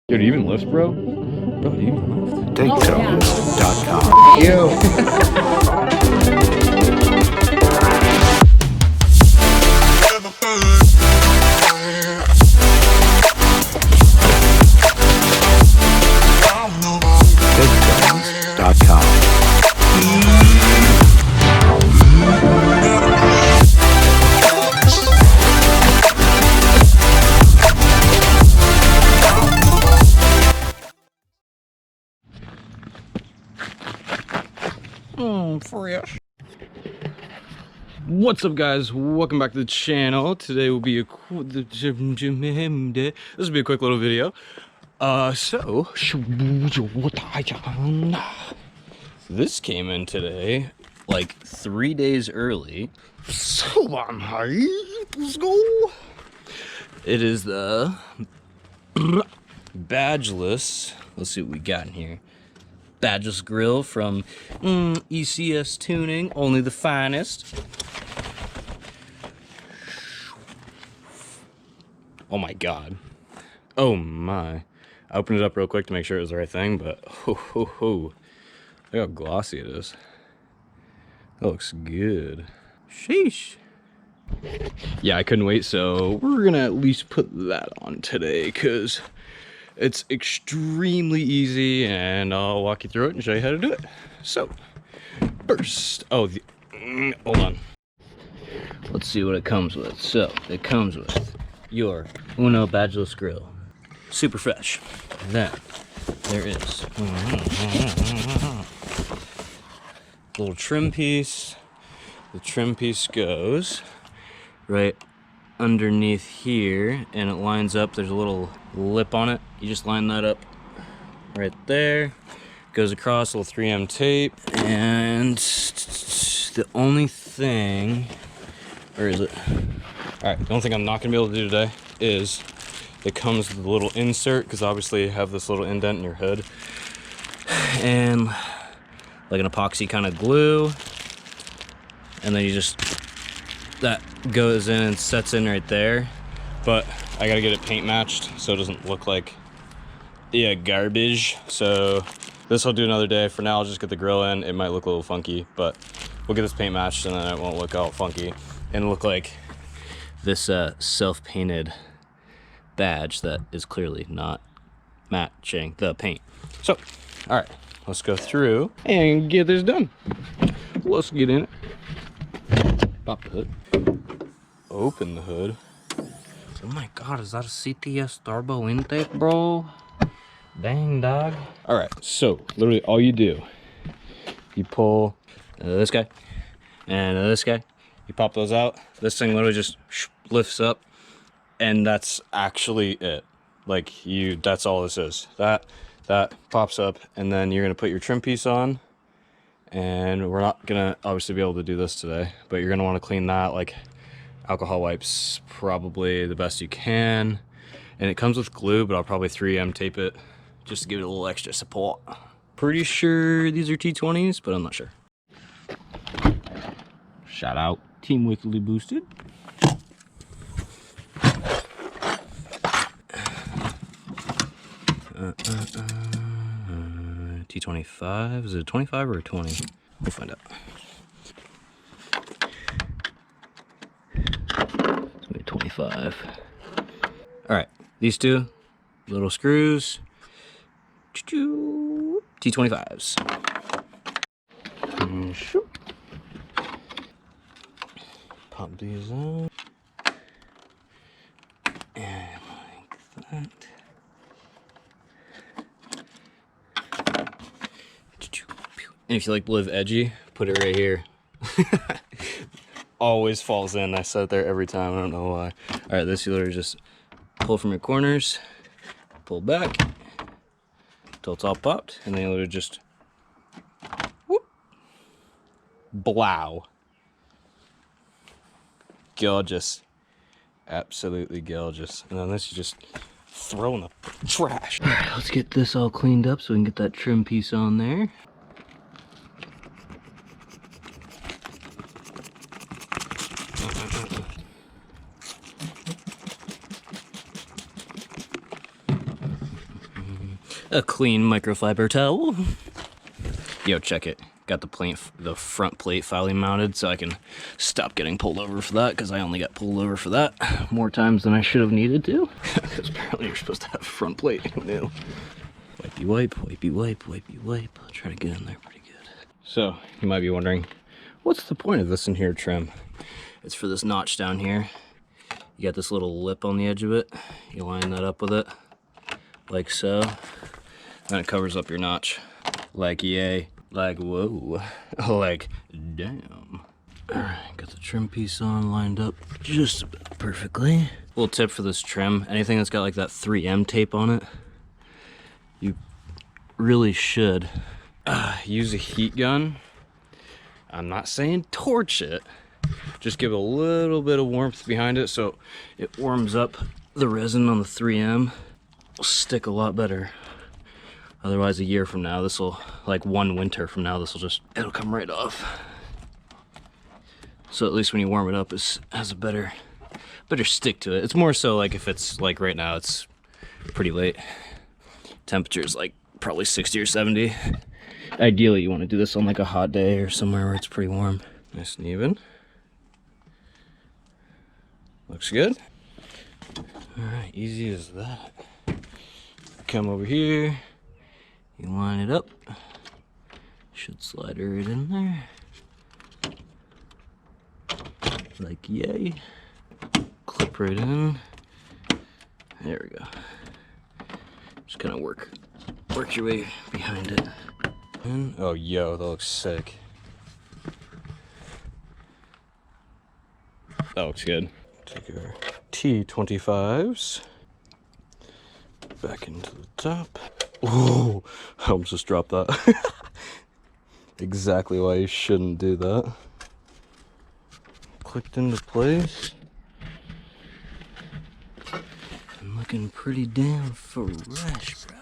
Yo, do you even lift, bro? Bro, do you even lift? Digtones.com. Digtones.com. Fresh. What's up, guys? Welcome back to the channel. Today will be a this will be a quick little video. This came in today, like 3 days early. So let's go. It is the Badgeless. Let's see what we got in here. Badgeless grill from ECS Tuning, only the finest. Oh my god. Oh my. I opened it up real quick to make sure it was the right thing, but ho ho ho. Look how glossy it is. That looks good. Sheesh. Yeah, I couldn't wait, so we're gonna at least put that on today, because it's extremely easy, and I'll walk you through it and show you how to do it. So, first, hold on. Let's see what it comes with. So, it comes with your Uno Badgeless grill. Super fresh. Then, there is little trim piece. The trim piece goes right underneath here, and it lines up. There's a little lip on it. You just line that up right there. Goes across, a little 3M tape. And the only thing, where is it? All right, the only thing I'm not gonna be able to do today is it comes with a little insert, because obviously you have this little indent in your hood, and like an epoxy kind of glue, and then you just, that goes in and sets in right there. But I gotta get it paint matched so it doesn't look like garbage. So this I'll do another day. For now, I'll just get the grill in. It might look a little funky, but we'll get this paint matched, and then it won't look all funky and look like this self-painted badge that is clearly not matching the paint. So, all right, let's go through and get this done. Let's get in it. Pop the hood. Open the hood. Oh my god, is that a CTS turbo intake, bro? Dang, dog. All right, so literally all you do, you pull this guy and this guy. You pop those out. This thing literally just lifts up, and that's actually it. Like, that's all this is. That pops up, and then you're gonna put your trim piece on. And we're not gonna obviously be able to do this today, but you're gonna want to clean that, like alcohol wipes, probably the best you can. And it comes with glue, but I'll probably 3M tape it just to give it a little extra support. Pretty sure these are T20s, but I'm not sure. Shout out Team Wickedly Boosted. T25, is it a 25 or a 20? We'll find out. It's gonna be 25. All right, these two little screws, T25s. Pop these out, and like that. And if you like to live edgy, put it right here. Always falls in. I set it there every time. I don't know why. All right, this you literally just pull from your corners, pull back until it's all popped, and then you literally just whoop, blow. Gorgeous, absolutely gorgeous. And then this you just throw in the trash. All right, let's get this all cleaned up so we can get that trim piece on there. a clean microfiber towel. Yo, check it. Got the front plate finally mounted so I can stop getting pulled over for that, because I only got pulled over for that more times than I should have needed to. Because apparently you're supposed to have a front plate. Who knew? Wipey wipe, wipey wipe, wipey wipe. I'll try to get in there pretty good. So, you might be wondering, what's the point of this in here trim? It's for this notch down here. You got this little lip on the edge of it. You line that up with it, like so. And it covers up your notch. Like yay. Like whoa. Like damn. Alright, got the trim piece on, lined up just about perfectly. Little tip for this trim, anything that's got like that 3M tape on it, you really should use a heat gun. I'm not saying torch it, just give it a little bit of warmth behind it so it warms up the resin on the 3M. It'll stick a lot better. Otherwise, a year from now, like one winter from now, it'll come right off. So at least when you warm it up, it has a better stick to it. It's more so like if it's like right now, it's pretty late. Temperature's like probably 60 or 70. Ideally, you want to do this on like a hot day or somewhere where it's pretty warm. Nice and even. Looks good. All right, easy as that. Come over here. You line it up. Should slide it right in there. Like yay. Clip right in. There we go. Just kind of work your way behind it. And, oh, yo, that looks sick. That looks good. Take our T25s back into the top. Oh, I almost just dropped that. Exactly why you shouldn't do that. Clicked into place. And looking pretty damn fresh, bro.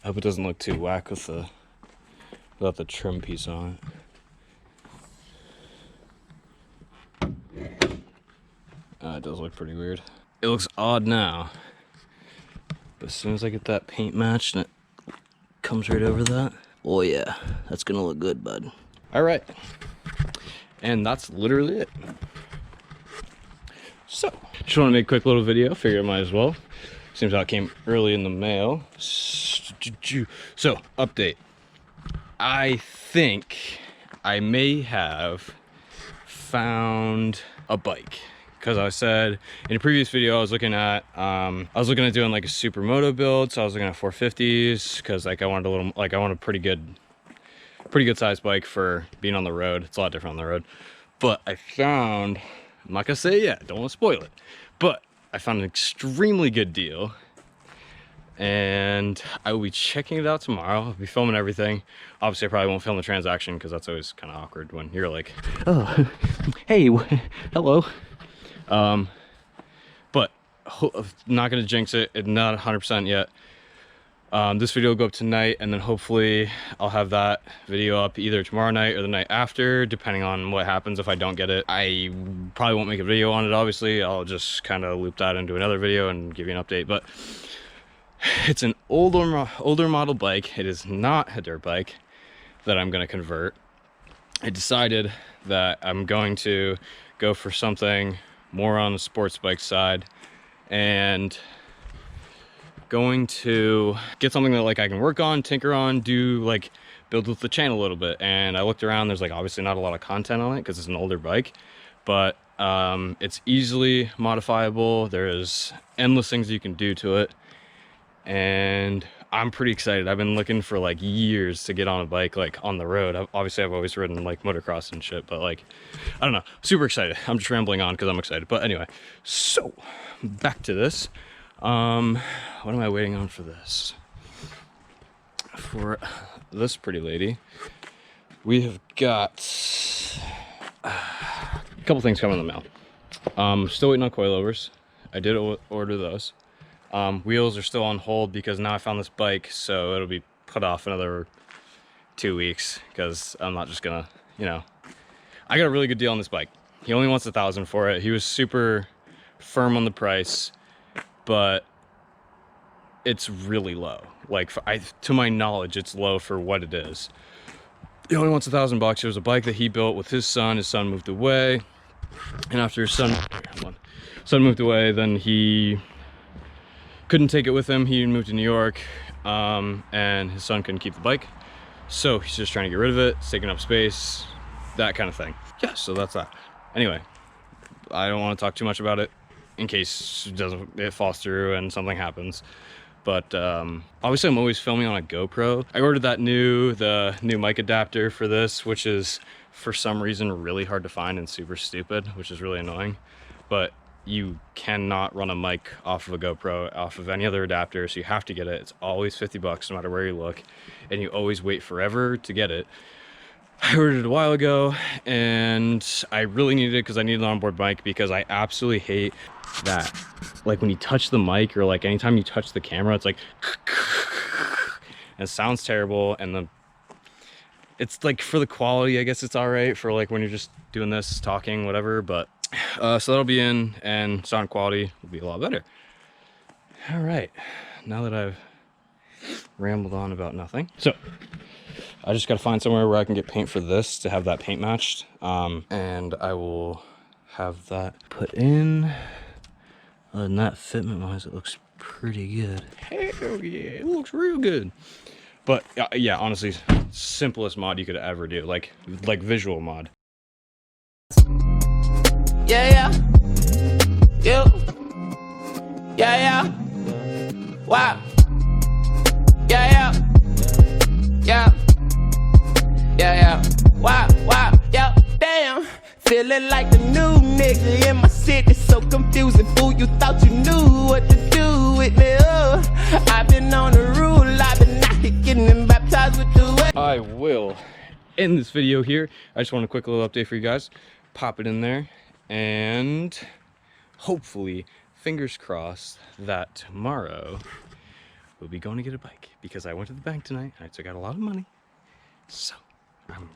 I hope it doesn't look too whack without the trim piece on it. It does look pretty weird. It looks odd now. But as soon as I get that paint matched and it comes right over that, oh yeah, that's gonna look good, bud. All right, and that's literally it. So, just want to make a quick little video, figure I might as well. Seems how it came early in the mail. So, update. I think I may have found a bike. Because I said in a previous video I was looking at doing like a supermoto build, so I was looking at 450s because like I want a pretty good size bike for being on the road. It's a lot different on the road. But I found, I'm not gonna say it yet, don't want to spoil it, but I found an extremely good deal and I will be checking it out tomorrow. I'll be filming everything. Obviously I probably won't film the transaction because that's always kind of awkward when you're like, oh, hey, hello. But not gonna jinx it, not 100% yet. This video will go up tonight, and then hopefully I'll have that video up either tomorrow night or the night after, depending on what happens. If I don't get it, I probably won't make a video on it, obviously. I'll just kind of loop that into another video and give you an update. But it's an older model bike. It is not a dirt bike that I'm gonna convert. I decided that I'm going to go for something more on the sports bike side and going to get something that like I can work on, tinker on, do like build with the channel a little bit. And I looked around, there's like obviously not a lot of content on it because it's an older bike, but it's easily modifiable. There's endless things you can do to it, and I'm pretty excited. I've been looking for like years to get on a bike like on the road. I've always ridden like motocross and shit, but like I don't know, super excited. I'm just rambling on because I'm excited. But anyway, so back to this. What am I waiting on for this? For this pretty lady, we have got a couple things coming in the mail. Still waiting on coilovers. I did order those. Wheels are still on hold because now I found this bike, so it'll be put off another 2 weeks because I'm not just gonna, you know. I got a really good deal on this bike. He only wants $1,000 for it. He was super firm on the price, but it's really low. Like, to my knowledge, it's low for what it is. He only wants $1,000. It was a bike that he built with his son. His son moved away, and after his son moved away, then he couldn't take it with him. He moved to New York, and his son couldn't keep the bike, so he's just trying to get rid of it. It's taking up space, that kind of thing. Yeah, so that's that. Anyway, I don't want to talk too much about it in case it falls through and something happens. But obviously I'm always filming on a GoPro. I ordered the new mic adapter for this, which is for some reason really hard to find and super stupid, which is really annoying. But you cannot run a mic off of a GoPro, off of any other adapter, so you have to get it. It's always 50 bucks no matter where you look, and you always wait forever to get it. I ordered it a while ago, and I really needed it because I needed an onboard mic, because I absolutely hate that, like, when you touch the mic, or like anytime you touch the camera, it's like and it sounds terrible. And it's like, for the quality, I guess it's all right for like when you're just doing this, talking, whatever. But so that'll be in, and sound quality will be a lot better. All right, now that I've rambled on about nothing, so I just gotta find somewhere where I can get paint for this to have that paint matched, and I will have that put in. Other than that, fitment wise, it looks pretty good. Hell yeah, it looks real good. But yeah, honestly, simplest mod you could ever do, like visual mod. Yeah, yeah, yeah, yeah, wow, yeah, yeah, wow, yeah, damn. Feeling like a new nigga in my city, so confusing. Fool, you thought you knew what to do with me. Oh, I've been on the rule, I've been out here getting baptized with the way. I will end this video here. I just want a quick little update for you guys. Pop it in there, and hopefully, fingers crossed, that tomorrow we'll be going to get a bike, because I went to the bank tonight and I took out a lot of money. So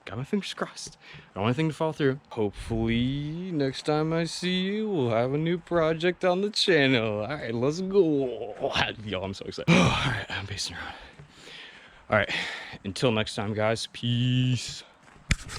got my fingers crossed. I don't want anything to fall through. Hopefully next time I see you, we'll have a new project on the channel. All right, let's go. Yo, I'm so excited. All right, I'm pacing around. All right, until next time, guys, peace.